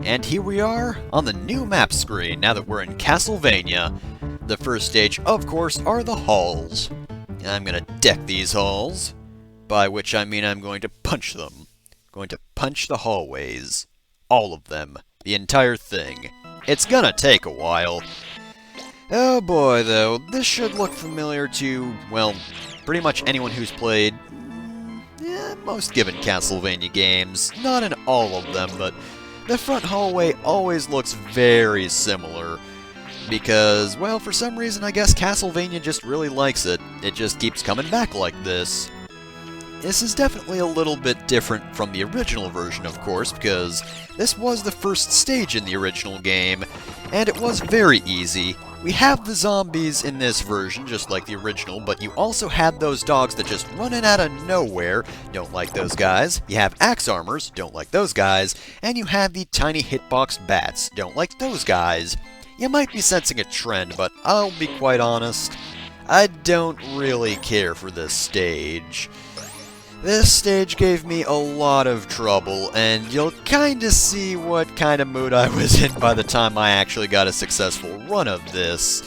And here we are on the new map screen now that we're in Castlevania. The first stage, of course, are the halls. I'm gonna deck these halls, by which I mean I'm going to punch them. Going to punch the hallways. All of them. The entire thing. It's gonna take a while. Oh boy, though, this should look familiar to, well, pretty much anyone who's played most given Castlevania games. Not in all of them, but the front hallway always looks very similar. Because, well, for some reason I guess Castlevania just really likes it. It just keeps coming back like this. This is definitely a little bit different from the original version, of course, because this was the first stage in the original game, and it was very easy. We have the zombies in this version, just like the original, but you also had those dogs that just run in out of nowhere, don't like those guys. You have axe armors, don't like those guys, and you have the tiny hitbox bats, don't like those guys. You might be sensing a trend, but I'll be quite honest, I don't really care for this stage. This stage gave me a lot of trouble, and you'll kinda see what kind of mood I was in by the time I actually got a successful run of this.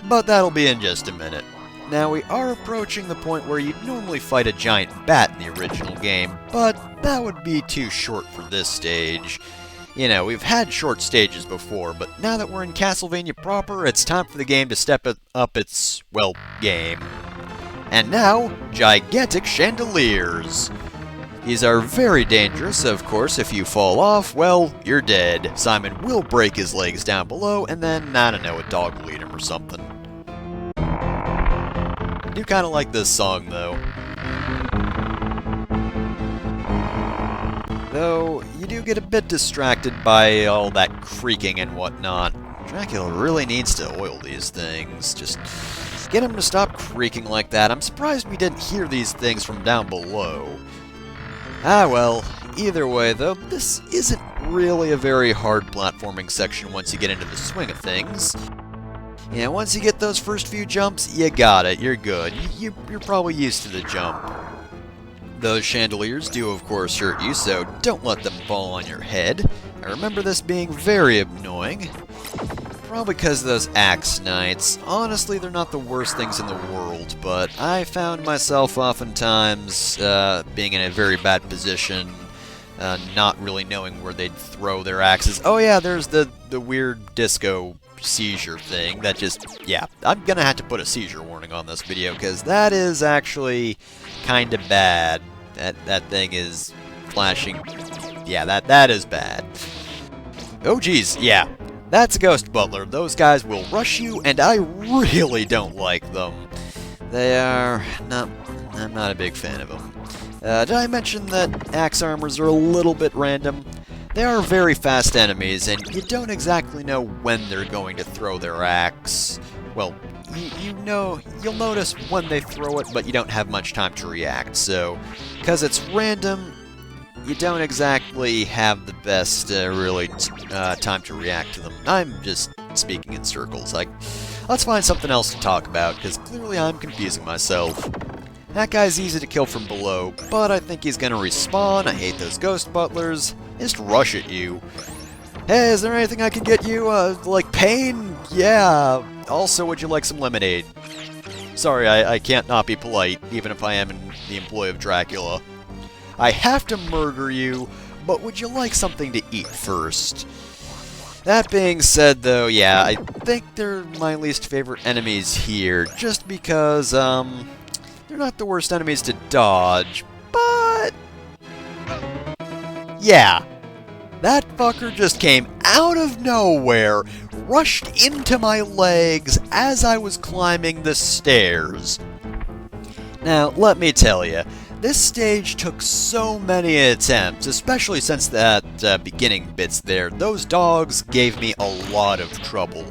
But that'll be in just a minute. Now, we are approaching the point where you'd normally fight a giant bat in the original game, but that would be too short for this stage. You know, we've had short stages before, but now that we're in Castlevania proper, it's time for the game to step up its, well, game. And now, gigantic chandeliers. These are very dangerous, of course. If you fall off, well, you're dead. Simon will break his legs down below, and then, I don't know, a dog will eat him or something. I do kind of like this song, though. Though, you do get a bit distracted by all that creaking and whatnot. Dracula really needs to oil these things. Just get him to stop creaking like that. I'm surprised we didn't hear these things from down below. Ah well, either way though, this isn't really a very hard platforming section once you get into the swing of things. Yeah, once you get those first few jumps, you got it, you're good. You're probably used to the jump. Those chandeliers do of course hurt you, so don't let them fall on your head. I remember this being very annoying. Probably because of those axe knights. Honestly, they're not the worst things in the world, but I found myself oftentimes being in a very bad position, not really knowing where they'd throw their axes. Oh yeah, there's the weird disco seizure thing that just, yeah, I'm gonna have to put a seizure warning on this video, because that is actually kinda bad. That thing is flashing. Yeah, that is bad. Oh geez, yeah. That's a ghost butler. Those guys will rush you, and I really don't like them. They are not... I'm not a big fan of them. Did I mention that axe armors are a little bit random? They are very fast enemies, and you don't exactly know when they're going to throw their axe. Well, you'll notice when they throw it, but you don't have much time to react, so... because it's random, you don't exactly have the best, time to react to them. I'm just speaking in circles. Let's find something else to talk about, because clearly I'm confusing myself. That guy's easy to kill from below, but I think he's gonna respawn. I hate those ghost butlers. Just rush at you. Hey, is there anything I can get you? Like pain? Yeah. Also, would you like some lemonade? Sorry, I can't not be polite, even if I am in the employ of Dracula. I have to murder you, but would you like something to eat first? That being said, though, yeah, I think they're my least favorite enemies here, just because, they're not the worst enemies to dodge, but... yeah, that fucker just came out of nowhere, rushed into my legs as I was climbing the stairs. Now, let me tell you, this stage took so many attempts, especially since that beginning bits there. Those dogs gave me a lot of trouble.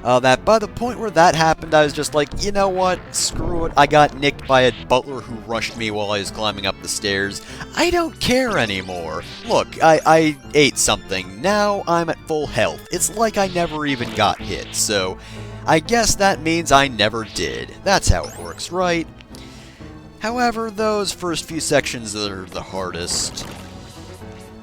That by the point where that happened, I was just like, you know what, screw it. I got nicked by a butler who rushed me while I was climbing up the stairs. I don't care anymore. Look, I ate something. Now I'm at full health. It's like I never even got hit, so I guess that means I never did. That's how it works, right? However, those first few sections are the hardest.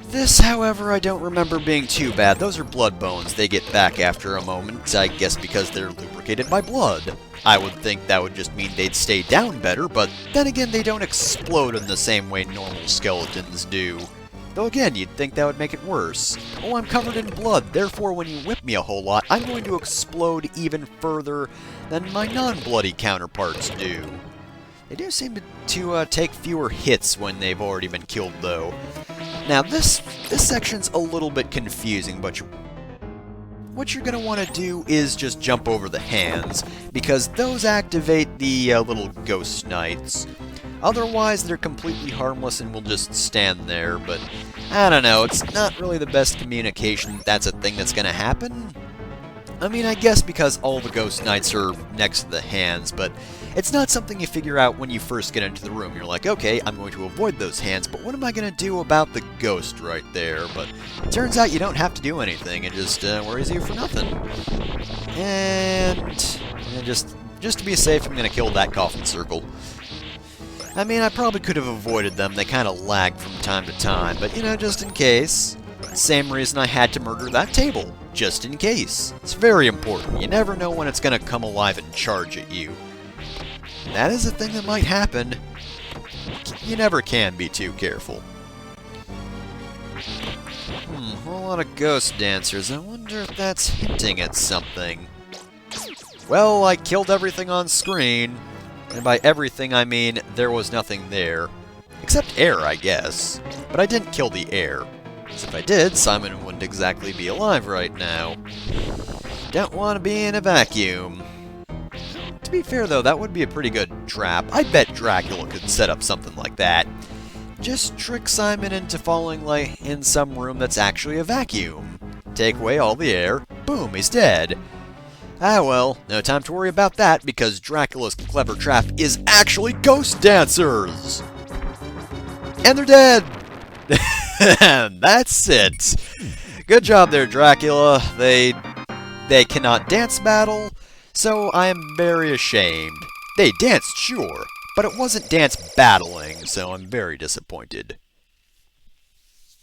This, however, I don't remember being too bad. Those are blood bones. They get back after a moment, I guess because they're lubricated by blood. I would think that would just mean they'd stay down better, but then again, they don't explode in the same way normal skeletons do. Though again, you'd think that would make it worse. Oh, I'm covered in blood, therefore when you whip me a whole lot, I'm going to explode even further than my non-bloody counterparts do. They do seem to take fewer hits when they've already been killed, though. Now, this section's a little bit confusing, but what you're going to want to do is just jump over the hands, because those activate the little ghost knights. Otherwise, they're completely harmless and will just stand there, but I don't know, it's not really the best communication that's a thing that's going to happen. I mean, I guess because all the ghost knights are next to the hands, but it's not something you figure out when you first get into the room. You're like, okay, I'm going to avoid those hands, but what am I going to do about the ghost right there? But it turns out you don't have to do anything, it just worries you for nothing. And just to be safe, I'm going to kill that coffin circle. I mean, I probably could have avoided them, they kind of lag from time to time, but you know, just in case. Same reason I had to murder that table, just in case. It's very important, you never know when it's going to come alive and charge at you. That is a thing that might happen. You never can be too careful. A whole lot of ghost dancers. I wonder if that's hinting at something. Well, I killed everything on screen. And by everything, I mean there was nothing there. Except air, I guess. But I didn't kill the air. Because if I did, Simon wouldn't exactly be alive right now. Don't want to be in a vacuum. To be fair, though, that would be a pretty good trap. I bet Dracula could set up something like that. Just trick Simon into falling in some room that's actually a vacuum. Take away all the air, boom, he's dead. Ah well, no time to worry about that, because Dracula's clever trap is actually ghost dancers! And they're dead! And that's it! Good job there, Dracula. They cannot dance battle, so I am very ashamed. They danced, sure, but it wasn't dance battling, so I'm very disappointed.